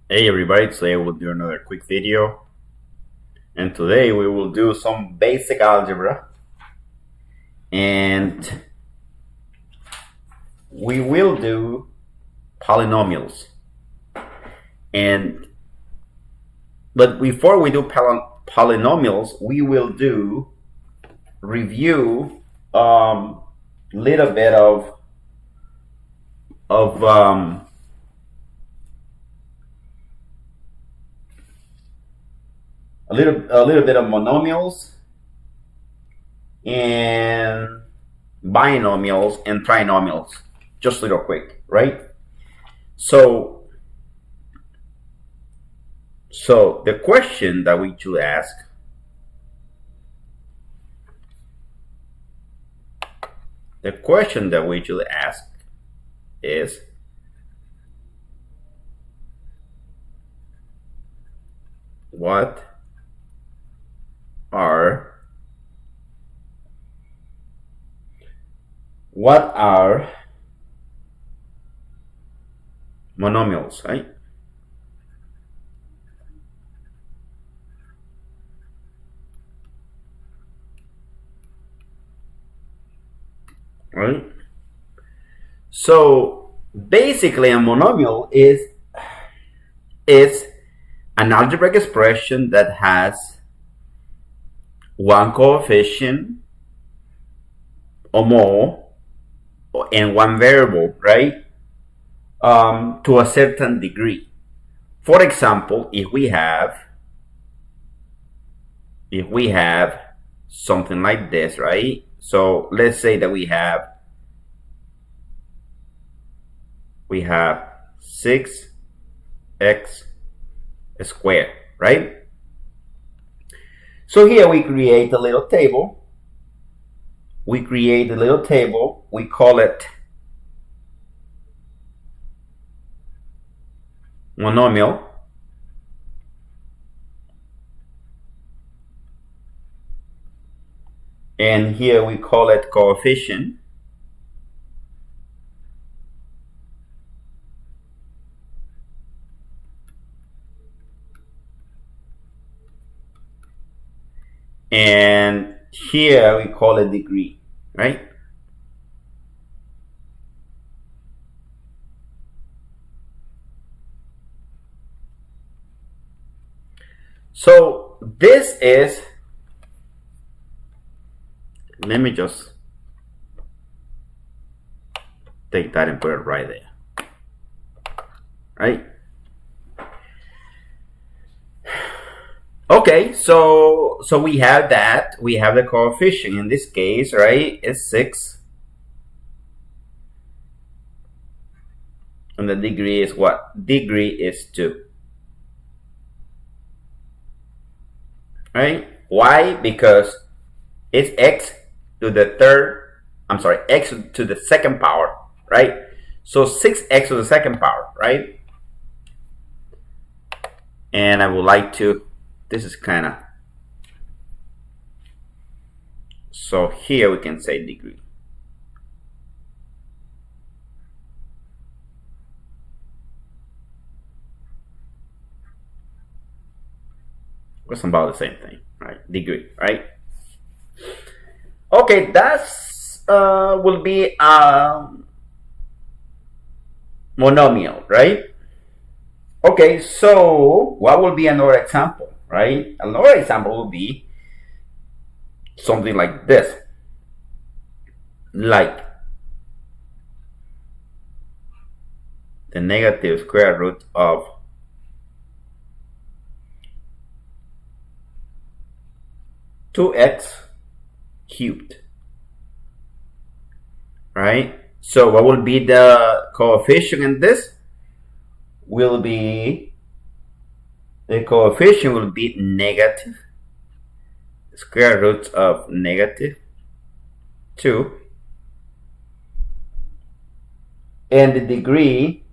Hey everybody, today we'll do another quick video, and today we will do some basic algebra, and we will do polynomials. But before we do polynomials, we will do review little bit of a little bit of monomials and binomials and trinomials, just real quick, right? So the question that we should ask is, what are monomials, right? Right? So basically a monomial is an algebraic expression that has one coefficient or more and one variable, right? To a certain degree. For example, if we have something like this, right? So let's say that we have 6x squared, right? So here we create a little table. We call it monomial. And here we call it coefficient. And here we call it degree, right? So this is, let me just take that and put it right there, right? Okay, so we have that. We have the coefficient in this case, right? It's 6. And the degree is what? Degree is 2. Right? Why? Because it's x to the x to the second power, right? So 6x to the second power, right? And I would like to, this is kind of, so here we can say degree. It's about the same thing, right? Degree, right? Okay, that's will be monomial, right? Okay, so what will be another example, right? Another example will be something like this, like the negative square root of 2x cubed, right? So what will be the coefficient in this? Will be, the coefficient will be negative square root of negative 2, and the degree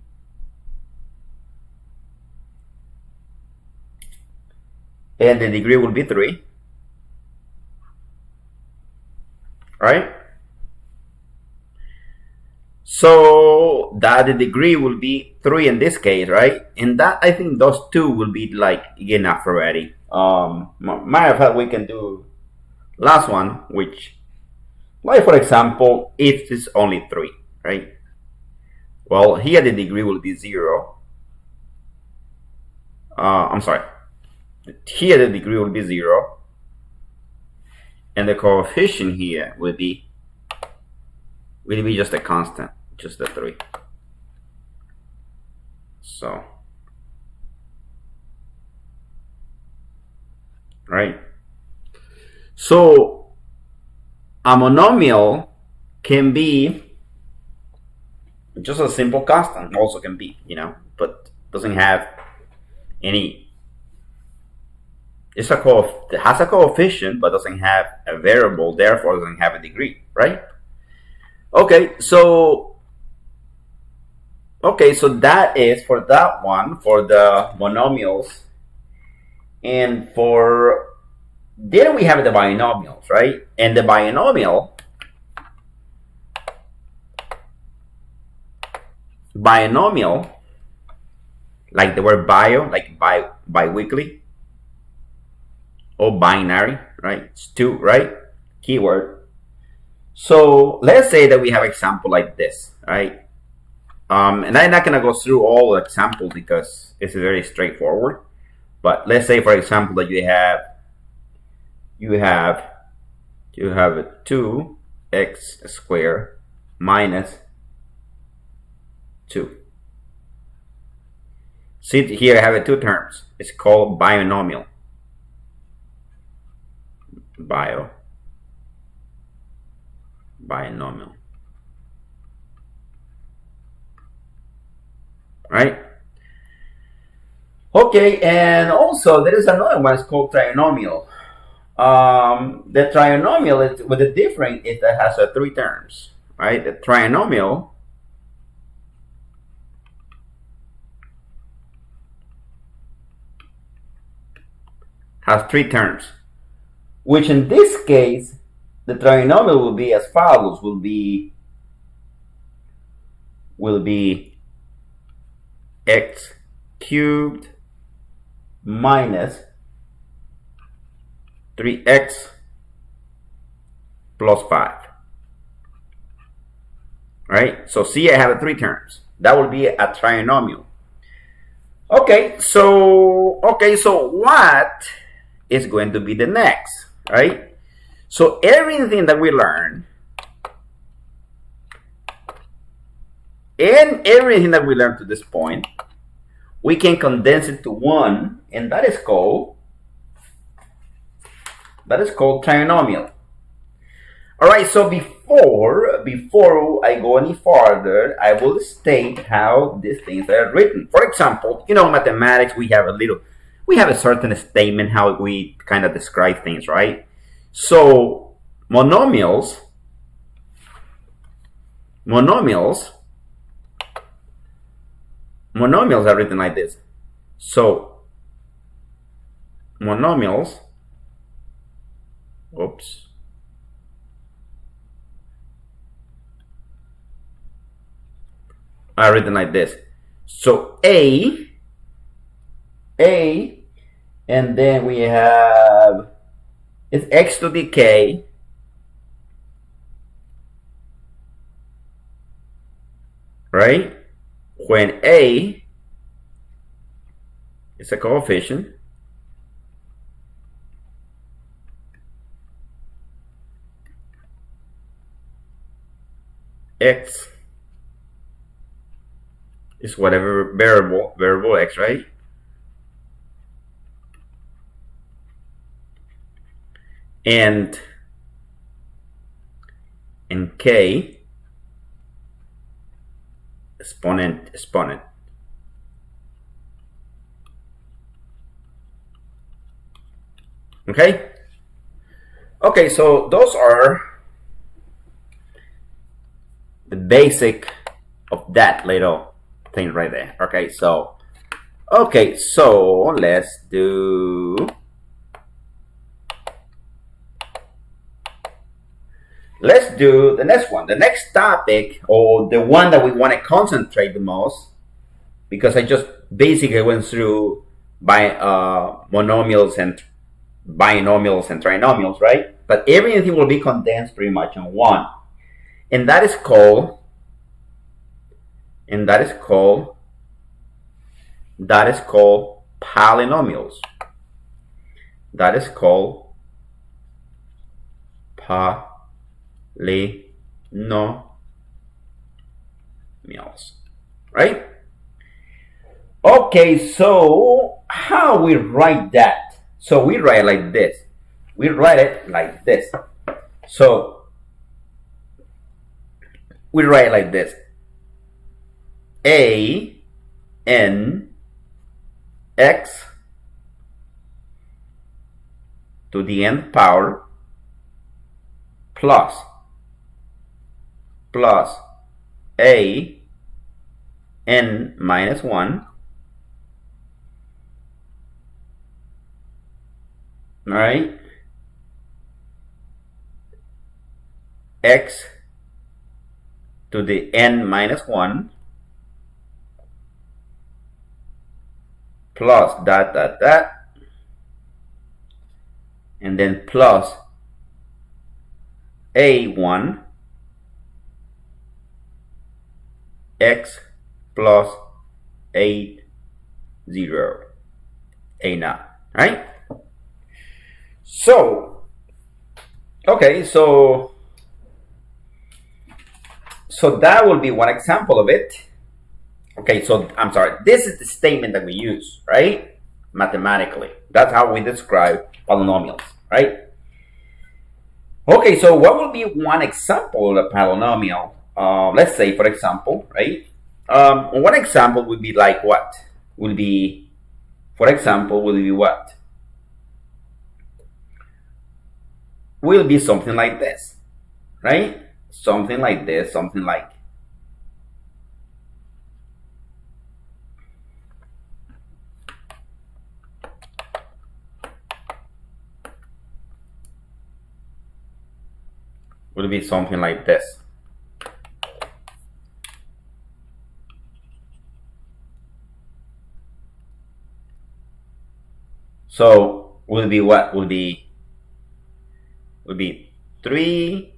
will be 3, right? So that the degree will be 3 in this case, right? And that, I think those two will be like enough already. Matter of fact, we can do last one, which, like for example, if it's only 3, right? Well, here the degree will be 0. I'm sorry. Here the degree will be 0. And the coefficient here will be just a constant, just the 3. So, right? So, a monomial can be just a simple constant, also can be, but doesn't have any. It has a coefficient, but doesn't have a variable, therefore doesn't have a degree, right? Okay, so that is for that one, for the monomials. And then we have the binomials, right? And the binomial, like the word bio, like bi-weekly, or binary, right? It's 2, right? Keyword. So let's say that we have example like this, right? And I'm not gonna go through all the examples because it's very straightforward. But let's say, for example, that you have 2x squared minus 2. See here, I have 2 terms. It's called binomial. Binomial. Right? Okay, and also there is another one. It's called trinomial. The trinomial is with the difference is that has 3 terms, right? The trinomial has 3 terms, which in this case the trinomial will be as follows: will be x cubed minus 3x plus 5. Right? So see, I have 3 terms. That will be a trinomial. Okay, so what is going to be the next? Right? So everything that we learn to this point, we can condense it to one, and that is called trinomial. All right, so before I go any farther, I will state how these things are written. For example, mathematics, we have a certain statement how we kind of describe things, right? So monomials are written like this. So monomials, are written like this. So a, and then we have it's x to the k, right? When a is a coefficient, x is whatever variable x, right? And k exponent. Okay, so those are the basic of that little thing right there. Okay, so let's do let's do the next one. The next topic, or the one that we want to concentrate the most, because I just basically went through by monomials and binomials and trinomials, right? But everything will be condensed pretty much in one, and that is called polynomials. That is called polynomials, right? Okay, so how we write that? So we write like this. We write it like this. So we write like this. A n x to the nth power plus a n minus 1, all right, x to the n minus 1 plus that, and then plus a1 x plus a0 a0, right? So okay, so that will be one example of it. Okay, so I'm sorry, this is the statement that we use, right? Mathematically, that's how we describe polynomials, right? Okay, so what will be one example of a polynomial? Let's say, for example, right? One example would be like what? Will be, for example, will be what? Will be something like this, right? Something like this, something like. Will be something like this. So will be what? Will be 3x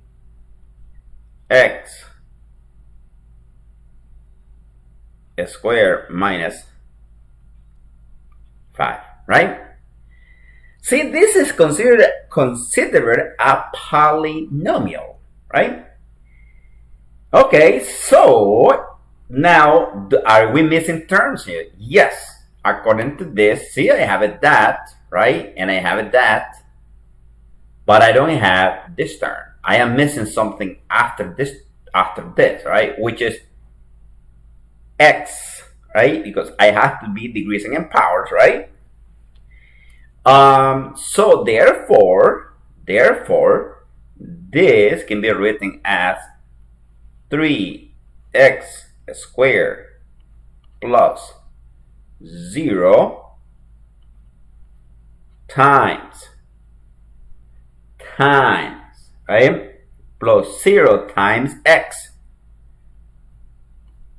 squared minus 5, right? See, this is considered a polynomial, right? Okay, so now are we missing terms here? Yes, according to this, see, I have it that, right? And I have it that, but I don't have this term. I am missing something after this, right? Which is x, right? Because I have to be decreasing in powers, right? So therefore, this can be written as 3x squared plus 0 times, right? Plus 0 times x,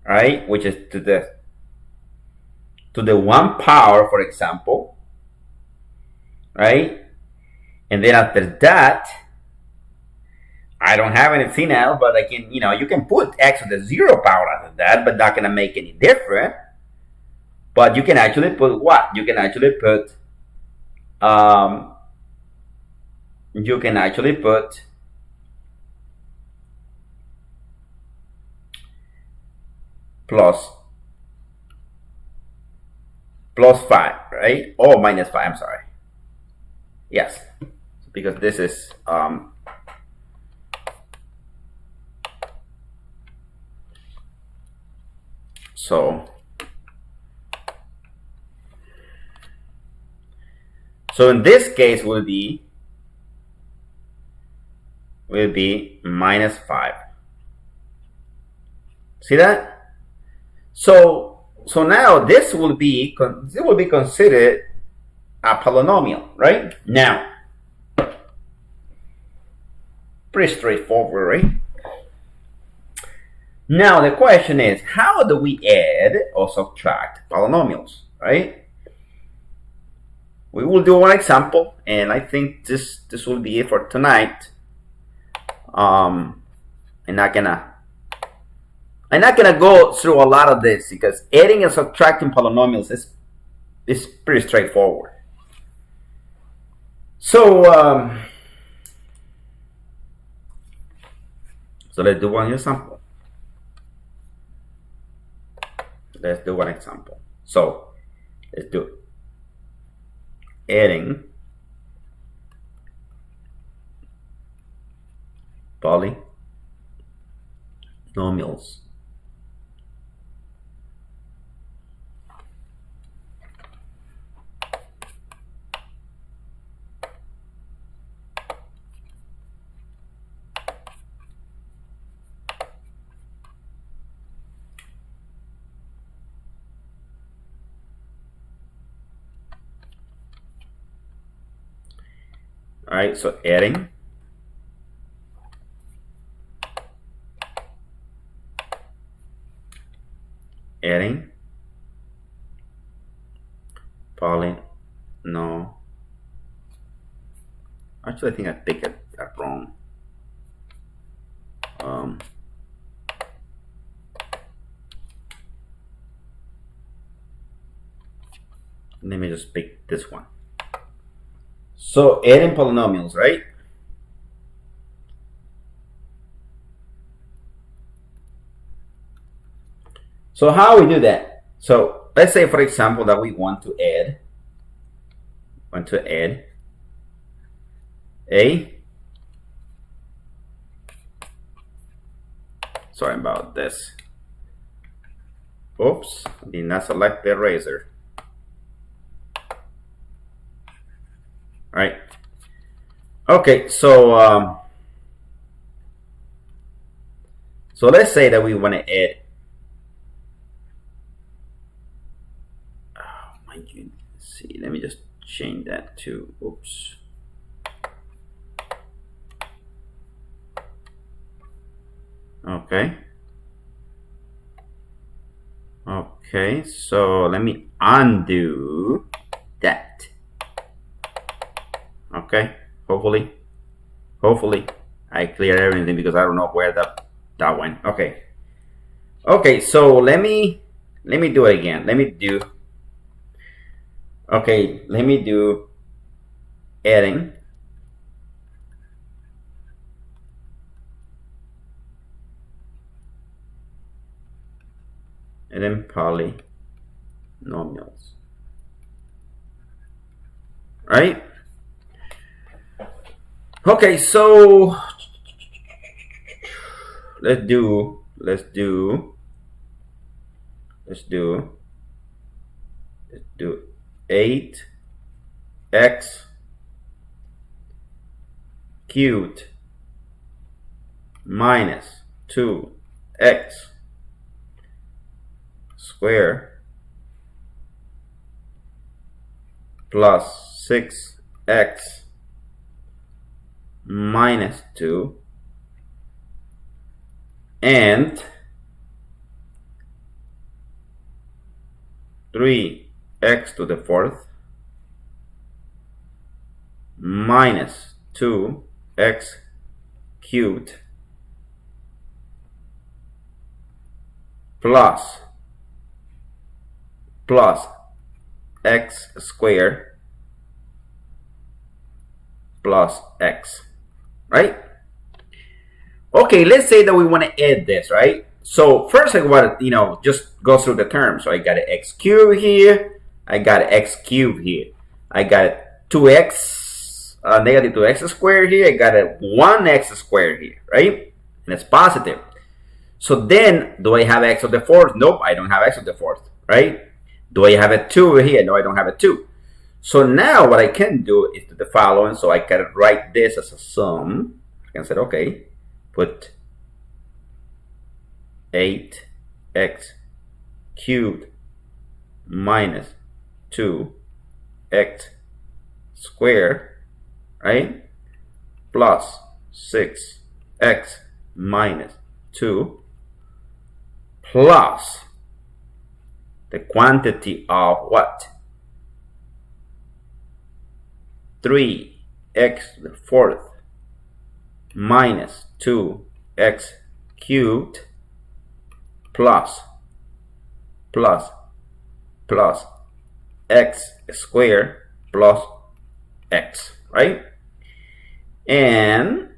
right? Which is to the 1 power, for example, right? And then after that, I don't have anything else, but I can, you can put x to the 0 power after that, but not gonna make any difference. But you can actually put what? You can actually put plus 5, right? Or minus 5, I'm sorry. Yes, because this is so in this case will be minus 5. See that? So now this will be considered a polynomial, right? Now, pretty straightforward, right? Now the question is, how do we add or subtract polynomials, right? We will do one example, and I think this will be it for tonight. I'm not gonna go through a lot of this because adding and subtracting polynomials is pretty straightforward. So let's do one example. Let's do one example. So let's do adding polynomials. All right, so adding no. Actually, I think I picked it wrong. Let me just pick this one. So adding polynomials, right? So how we do that? So let's say, for example, that we want to add a, sorry about this. Oops, did not select the eraser. All right. Okay, so so let's say that we want to add. Oh my goodness. See, let me just change that to. Oops. Okay. Okay, so let me undo that. Okay, hopefully I clear everything because I don't know where that went. Okay. Okay, so let me do it again. Let me do adding and then polynomials. Right? Okay, so let's do 8x cubed minus 2x squared plus 6x minus 2 and 3x to the fourth minus 2x cubed plus x squared plus x, right? Okay, let's say that we want to add this, right? So first I want to, just go through the terms. So I got an x cubed here, I got an x cubed here, I got 2x, negative 2x squared here, I got a 1x squared here, right? And it's positive. So then, do I have x to the fourth? Nope, I don't have x to the fourth, right? Do I have a 2 here? No, I don't have a 2. So now what I can do is do the following. So I can write this as a sum. I can say, okay, put 8x cubed minus 2x squared, right? Plus 6x x minus 2 plus the quantity of what? 3x to the fourth minus 2x cubed plus x squared plus x, right? And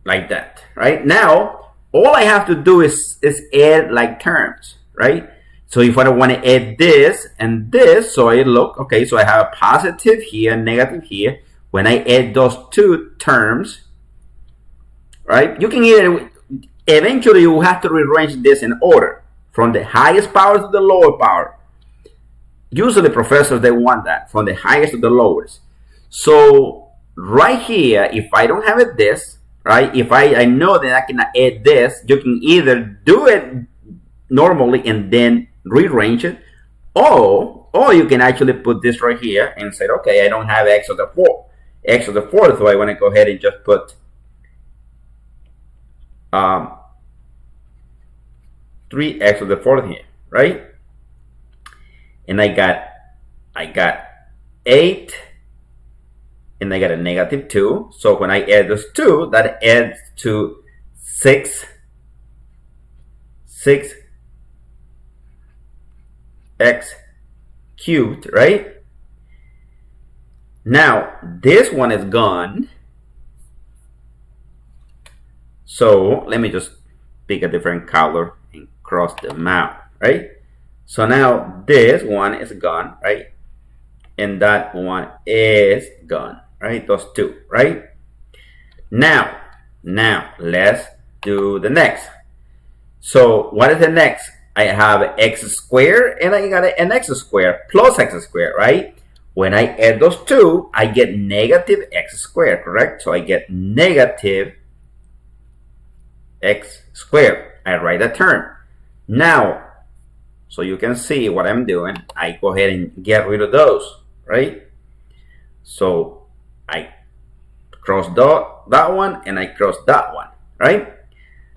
like that, right? Now, all I have to do is add like terms, right? So if I want to add this and this, so I look, okay, so I have a positive here, negative here. When I add those two terms, right, you can either, eventually you will have to rearrange this in order from the highest power to the lower power. Usually professors, they want that from the highest to the lowest. So right here, if I don't have it this, right, if I know that I can add this, you can either do it normally and then rearrange it, or you can actually put this right here and say, okay, I don't have x to the fourth, so I want to go ahead and just put 3x to the fourth here, right? And I got 8, and I got a negative 2. So when I add those two, that adds to 6x cubed, right? Now this one is gone. So let me just pick a different color and cross them out, right? So now this one is gone, right? And that one is gone, right? Those two, right? Now let's do the next. So what is the next? I have x squared and I got an x squared plus x squared, right? When I add those two, I get negative x squared, correct? So I get negative x squared. I write that term. Now, so you can see what I'm doing. I go ahead and get rid of those, right? So I cross that one and I cross that one, right?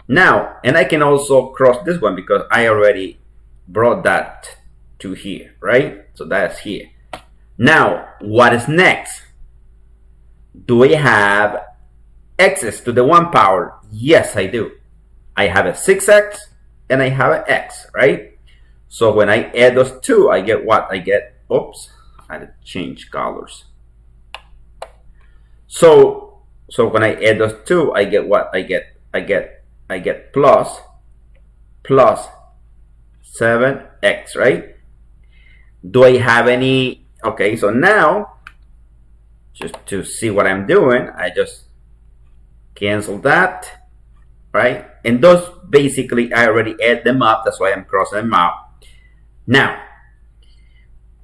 Now, and I can also cross this one because I already brought that to here, right? So that's here. Now, what is next? Do I have x's to the 1 power? Yes, I do. I have a 6x and I have an x, right? So when I add those two, I get what? I get, oops, I had to change colors. So when I add those two, I get what? I get plus 7x, right? Do I have any? Okay, so now, just to see what I'm doing, I just cancel that, right? And those basically, I already add them up. That's why I'm crossing them out. Now,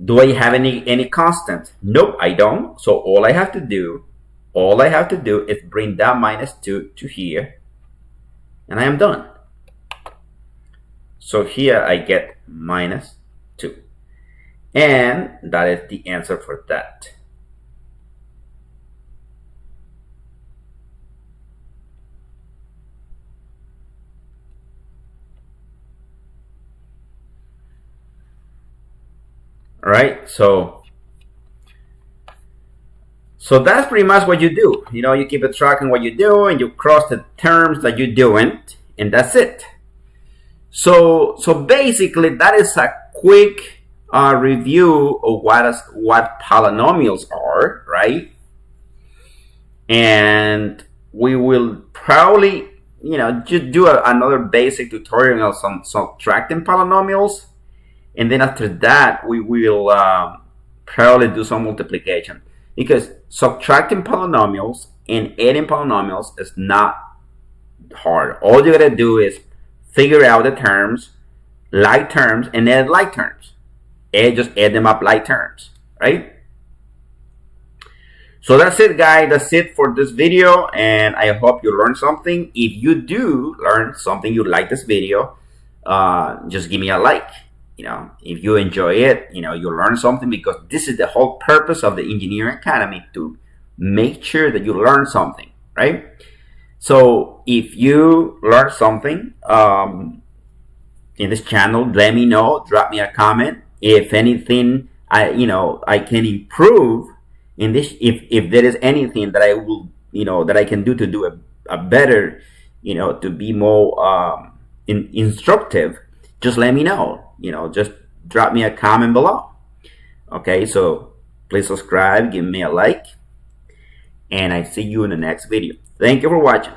do I have any constant? Nope, I don't. So all I have to do is bring that minus 2 to here, and I am done. So here I get minus 2. And that is the answer for that. All right, so that's pretty much what you do. You know, you keep a track on what you do, and you cross the terms that you're doing, and that's it. So basically, that is a quick review of what polynomials are, right? And we will probably, just do another basic tutorial on some subtracting polynomials. And then after that, we will probably do some multiplication. Because subtracting polynomials and adding polynomials is not hard. All you gotta do is figure out the terms, like terms, and add like terms. And just add them up like terms, right? So that's it, guys. That's it for this video. And I hope you learned something. If you do learn something, you like this video, just give me a like. If you enjoy it, you learn something, because this is the whole purpose of the Engineering Academy, to make sure that you learn something, right? So if you learn something in this channel, let me know. Drop me a comment. If anything, I can improve in this. If there is anything that I will, that I can do a better, to be more instructive, just let me know. Just drop me a comment below. Okay, so please subscribe, give me a like, and I see you in the next video. Thank you for watching.